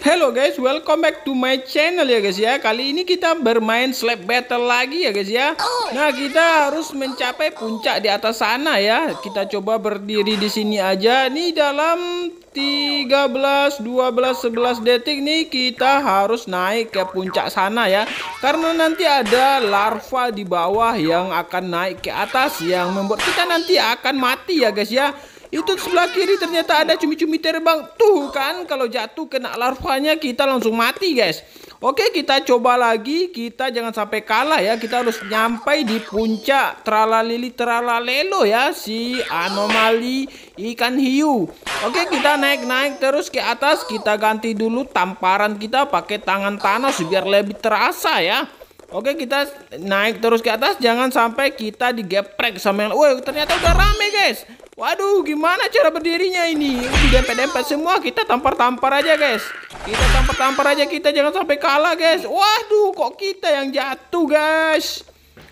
Halo guys, welcome back to my channel ya guys ya. Kali ini kita bermain slap battle lagi ya guys ya. Nah, kita harus mencapai puncak di atas sana ya. Kita coba berdiri di sini aja. Nih dalam 13, 12, 11 detik nih kita harus naik ke puncak sana ya. Karena nanti ada larva di bawah yang akan naik ke atas yang membuat kita nanti akan mati ya guys ya. Itu sebelah kiri ternyata ada cumi-cumi terbang. Tuh kan, kalau jatuh kena larvanya kita langsung mati guys. Oke, kita coba lagi. Kita jangan sampai kalah ya. Kita harus nyampai di puncak tralalili tralalelo ya, si anomali ikan hiu. Oke, kita naik-naik terus ke atas. Kita ganti dulu tamparan kita pakai tangan Thanos biar lebih terasa ya. Oke, kita naik terus ke atas. Jangan sampai kita digeprek sama yang... Wah, ternyata udah rame guys. Waduh, gimana cara berdirinya ini? Dempet-dempet semua. Kita tampar-tampar aja guys. Kita tampar-tampar aja. Kita jangan sampai kalah guys. Waduh, kok kita yang jatuh guys.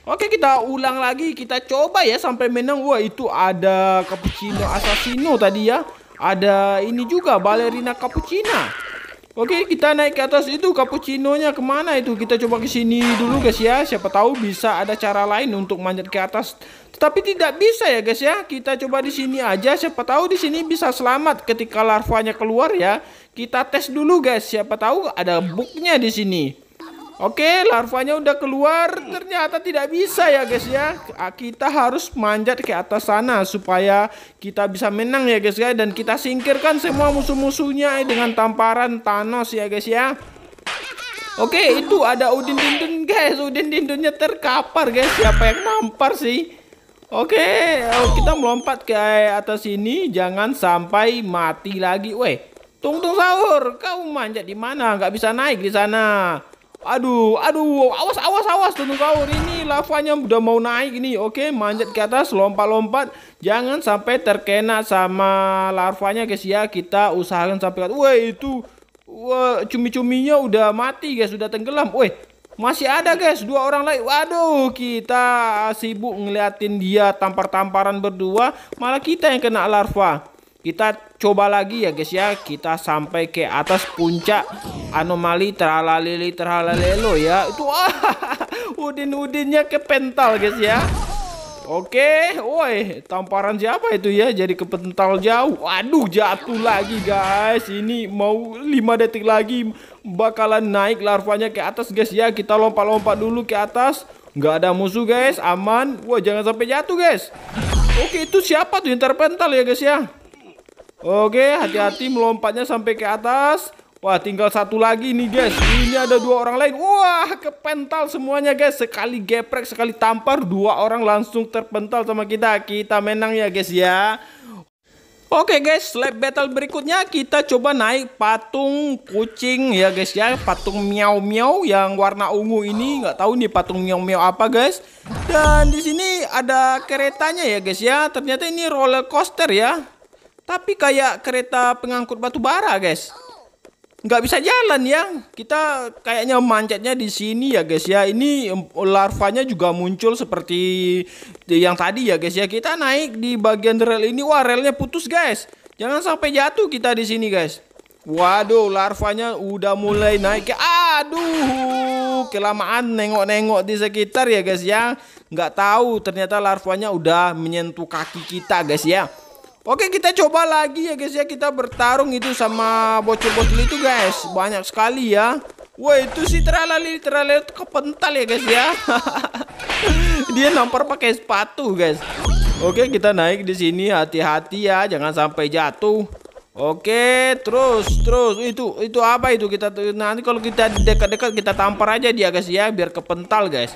Oke, kita ulang lagi. Kita coba ya sampai menang. Wah, itu ada cappuccino assassino tadi ya. Ada ini juga ballerina cappuccina. Oke, kita naik ke atas. Itu cappuccinonya kemana itu? Kita coba ke sini dulu guys ya. Siapa tahu bisa ada cara lain untuk manjat ke atas. Tetapi tidak bisa ya guys ya. Kita coba di sini aja. Siapa tahu di sini bisa selamat ketika larvanya keluar ya. Kita tes dulu guys. Siapa tahu ada bugnya di sini. Oke, larvanya udah keluar. Ternyata tidak bisa ya guys ya. Kita harus manjat ke atas sana supaya kita bisa menang ya guys ya. Dan kita singkirkan semua musuh-musuhnya dengan tamparan Thanos ya guys ya. Oke, itu ada Udin Dindun guys. Udin Dindunnya terkapar guys. Siapa yang nampar sih? Oke, kita melompat ke atas ini. Jangan sampai mati lagi. Weh, Tung Sahur, kau manjat di mana? Nggak bisa naik di sana. Aduh, awas Tung Sahur, ini lavanya udah mau naik ini. Oke, manjat ke atas, lompat-lompat. Jangan sampai terkena sama larvanya guys ya. Kita usahakan sampai. Weh, itu cumi-cuminya udah mati guys, udah tenggelam. Weh, masih ada guys, 2 orang lagi. Waduh, kita sibuk ngeliatin dia tampar-tamparan berdua, malah kita yang kena larva. Kita coba lagi ya guys ya. Kita sampai ke atas puncak anomali tralalili tralalelo ya. Itu Udin-udinnya kepental guys ya. Oke, woi, tamparan siapa itu ya? Jadi kepental jauh. Waduh, jatuh lagi guys. Ini mau 5 detik lagi bakalan naik larvanya ke atas guys ya. Kita lompat-lompat dulu ke atas. Nggak ada musuh guys, aman. Wah, jangan sampai jatuh guys. Oke, itu siapa tuh yang terpental ya guys ya? Oke, hati-hati melompatnya sampai ke atas. Wah, tinggal 1 lagi nih guys. Ini ada 2 orang lain. Wah, kepental semuanya guys. Sekali geprek, sekali tampar, 2 orang langsung terpental sama kita. Kita menang ya guys ya. Oke guys, slap battle berikutnya kita coba naik patung kucing ya guys ya. Patung miau miau yang warna ungu ini. Nggak tahu nih patung miau miau apa guys. Dan di sini ada keretanya ya guys ya. Ternyata ini roller coaster ya. Tapi kayak kereta pengangkut batu bara guys. Nggak bisa jalan ya. Kita kayaknya manjatnya di sini ya guys ya. Ini larvanya juga muncul seperti yang tadi ya guys ya. Kita naik di bagian rel ini. Wah, relnya putus guys. Jangan sampai jatuh kita di sini guys. Waduh, larvanya udah mulai naik. Aduh, kelamaan nengok-nengok di sekitar ya guys ya. Nggak tahu ternyata larvanya udah menyentuh kaki kita guys ya. Oke, kita coba lagi ya guys ya. Kita bertarung itu sama bocil-bocil itu guys. Banyak sekali ya. Wah, itu si tralalili kepental ya guys ya. Dia nampar pakai sepatu guys. Oke, kita naik di sini, hati-hati ya, jangan sampai jatuh. Oke, terus itu apa itu? Kita nanti kalau kita dekat-dekat kita tampar aja dia guys ya, biar kepental guys.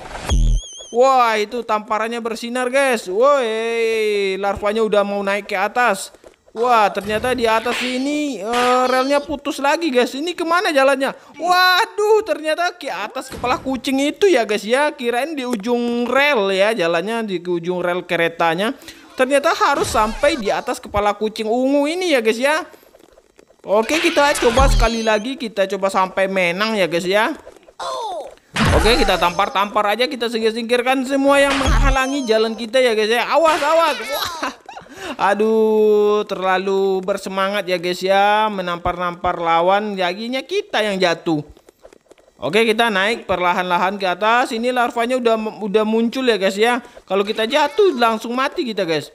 Wah, itu tamparannya bersinar guys. Woi, larvanya udah mau naik ke atas. Wah, ternyata di atas ini relnya putus lagi guys. Ini kemana jalannya? Waduh, ternyata ke atas kepala kucing itu ya guys ya. Kirain di ujung rel ya, jalannya di ujung rel keretanya. Ternyata harus sampai di atas kepala kucing ungu ini ya guys ya. Oke, kita coba sekali lagi. Kita coba sampai menang ya guys ya. Oke, kita tampar-tampar aja, kita singkirkan semua yang menghalangi jalan kita ya guys ya. Awas. Wah, Aduh, terlalu bersemangat ya guys ya, menampar-nampar lawan, jadinya kita yang jatuh. Oke, kita naik perlahan-lahan ke atas. Ini larvanya udah muncul ya guys ya. Kalau kita jatuh langsung mati kita guys.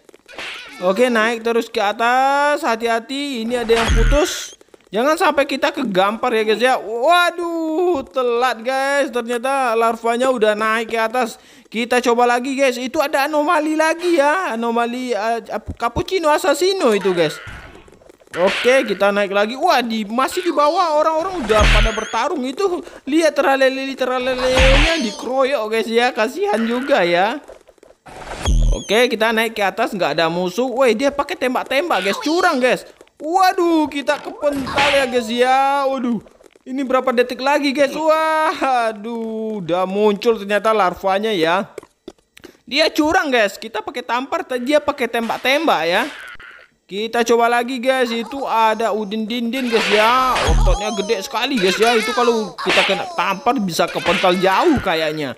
Oke, naik terus ke atas. Hati-hati, ini ada yang putus. Jangan sampai kita kegampar ya guys ya. Waduh, telat guys. Ternyata larvanya udah naik ke atas. Kita coba lagi guys. Itu ada anomali lagi ya. Anomali cappuccino assassino itu guys. Oke, kita naik lagi. Wah, masih di bawah. Orang-orang udah pada bertarung itu. Lihat teralelenya dikeroyok guys ya. Kasihan juga ya. Oke, kita naik ke atas. Nggak ada musuh. Woi, dia pakai tembak-tembak guys. Curang guys. Waduh, kita kepental ya guys ya. Waduh, ini berapa detik lagi guys. Waduh, udah muncul ternyata larvanya ya. Dia curang guys. Kita pakai tampar, dia pakai tembak-tembak ya. Kita coba lagi guys. Itu ada Udin Dindin guys ya. Ototnya gede sekali guys ya. Itu kalau kita kena tampar bisa kepental jauh kayaknya.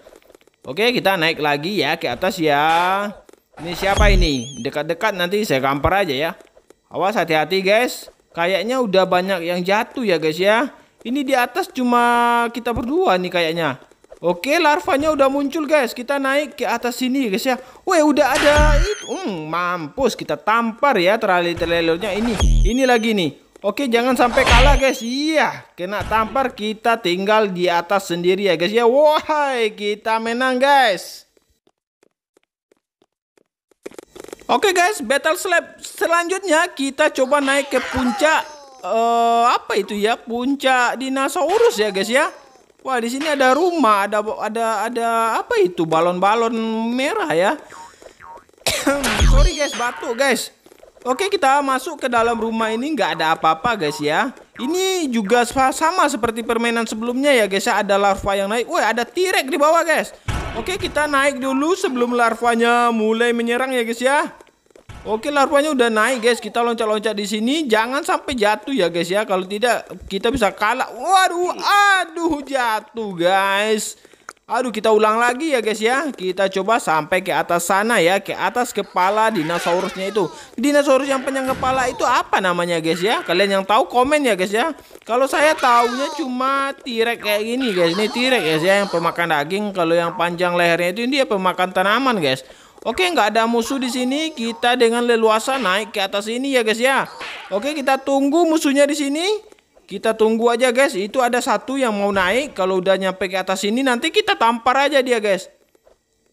Oke, kita naik lagi ya ke atas ya. Ini siapa ini? Dekat-dekat nanti saya gampar aja ya. Awas, hati-hati guys. Kayaknya udah banyak yang jatuh ya guys ya. Ini di atas cuma kita berdua nih kayaknya. Oke, larvanya udah muncul guys. Kita naik ke atas sini guys ya. Weh, udah ada itu. Mampus, kita tampar ya terlalu-terlalunya ini. Ini lagi nih. Oke, jangan sampai kalah guys. Iya, kena tampar, kita tinggal di atas sendiri ya guys ya. Wahai, kita menang guys. Oke guys, battle slab selanjutnya kita coba naik ke puncak apa itu ya? Puncak dinosaurus ya guys ya. Wah, di sini ada rumah, ada apa itu? Balon-balon merah ya. Sorry guys, batuk guys. Oke, kita masuk ke dalam rumah ini, nggak ada apa-apa guys ya. Ini juga sama seperti permainan sebelumnya ya guys ya. Ada larva yang naik. Wah, ada T-Rex di bawah guys. Oke, kita naik dulu sebelum larvanya mulai menyerang ya guys ya. Oke, larvanya udah naik guys. Kita loncat-loncat di sini. Jangan sampai jatuh ya guys ya. Kalau tidak kita bisa kalah. Waduh, aduh, jatuh guys. Aduh, kita ulang lagi ya guys ya. Kita coba sampai ke atas sana ya. Ke atas kepala dinosaurusnya itu. Dinosaurus yang penyang kepala itu apa namanya guys ya? Kalian yang tahu komen ya guys ya. Kalau saya taunya cuma T-Rex kayak gini guys. Ini T-Rex guys ya, yang pemakan daging. Kalau yang panjang lehernya itu dia pemakan tanaman guys. Oke, nggak ada musuh di sini. Kita dengan leluasa naik ke atas ini ya guys ya. Oke, kita tunggu musuhnya di sini. Kita tunggu aja guys. Itu ada satu yang mau naik. Kalau udah nyampe ke atas ini nanti kita tampar aja dia guys.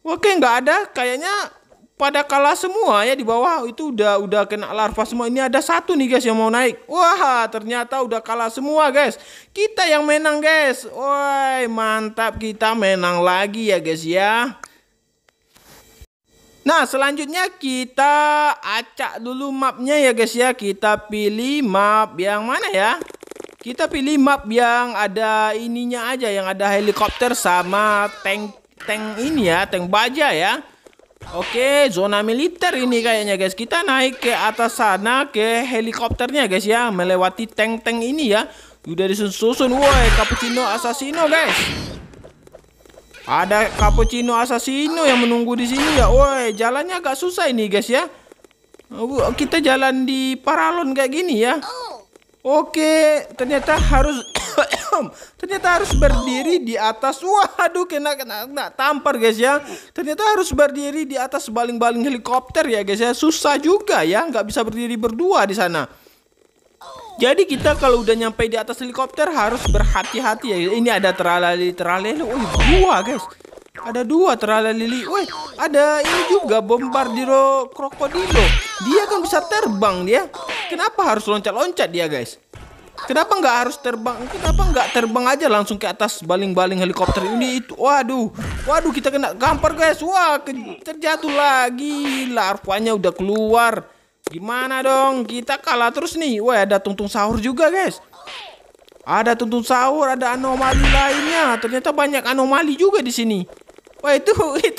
Oke, nggak ada. Kayaknya pada kalah semua ya di bawah. Itu udah kena larva semua. Ini ada satu nih guys yang mau naik. Wah, ternyata udah kalah semua guys. Kita yang menang guys. Wah, mantap, kita menang lagi ya guys ya. Nah, selanjutnya kita acak dulu mapnya ya guys ya. Kita pilih map yang mana ya? Kita pilih map yang ada ininya aja, yang ada helikopter sama tank ini ya, tank baja ya. Oke, zona militer ini kayaknya guys. Kita naik ke atas sana ke helikopternya guys ya, melewati tank-tank ini ya. Udah disusun-susun. Woi, cappuccino assassino guys. Ada cappuccino assassino yang menunggu di sini ya. Woi, jalannya agak susah ini guys ya. Kita jalan di paralon kayak gini ya. Oke, ternyata harus berdiri di atas. Waduh, kena tampar guys ya. Ternyata harus berdiri di atas baling-baling helikopter ya guys ya. Susah juga ya, nggak bisa berdiri berdua di sana. Jadi kita kalau udah nyampe di atas helikopter harus berhati-hati ya. Ini ada teralali. Wih, dua guys. Ada dua teralali. Wih, ada ini juga bombardiro krokodilo. Dia kan bisa terbang dia. Kenapa harus loncat-loncat dia guys? Kenapa nggak harus terbang? Kenapa nggak terbang aja langsung ke atas baling-baling helikopter ini itu? Waduh, kita kena gampar guys. Wah, terjatuh lagi. Larvanya udah keluar. Gimana dong? Kita kalah terus nih. Wah, ada tungtung sahur juga guys. Ada tungtung sahur, ada anomali lainnya. Ternyata banyak anomali juga di sini. Wah, itu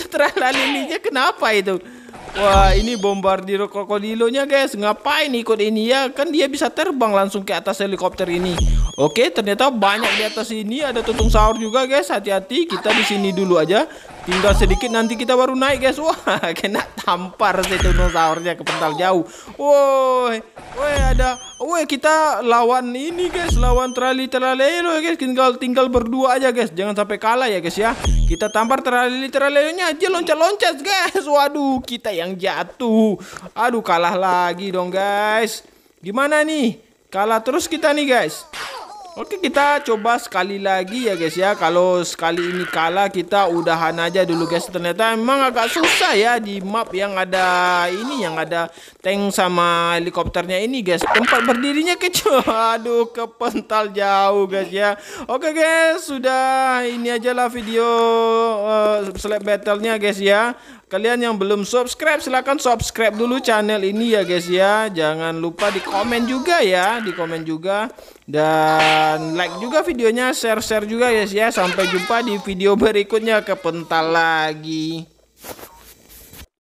teralalinya kenapa itu? Wah, ini bombardiro krokodilonya guys. Ngapain ikut ini ya? Kan dia bisa terbang langsung ke atas helikopter ini. Oke, ternyata banyak di atas ini. Ada tungtung sahur juga guys. Hati-hati, kita di sini dulu aja. Tinggal sedikit nanti kita baru naik guys. Wah, kena tampar si dinosaurnya ke pental jauh. Woi, woi ada, woi kita lawan ini guys, lawan trali-tralelo guys. Tinggal berdua aja guys, jangan sampai kalah ya guys ya. Kita tampar trali-tralelonya aja loncat-loncat guys. Waduh, kita yang jatuh. Aduh, kalah lagi dong guys. Gimana nih? Kalah terus kita nih guys. Oke, kita coba sekali lagi ya guys ya. Kalau sekali ini kalah, kita udahan aja dulu guys. Ternyata emang agak susah ya di map yang ada ini, yang ada tank sama helikopternya ini guys. Tempat berdirinya kecil. Aduh, kepental jauh guys ya. Oke guys, sudah ini aja lah video slap battle-nya guys ya. Kalian yang belum subscribe, silahkan subscribe dulu channel ini ya guys ya. Jangan lupa di komen juga ya, di komen juga. Dan like juga videonya, share-share juga guys ya. Sampai jumpa di video berikutnya, kepental lagi.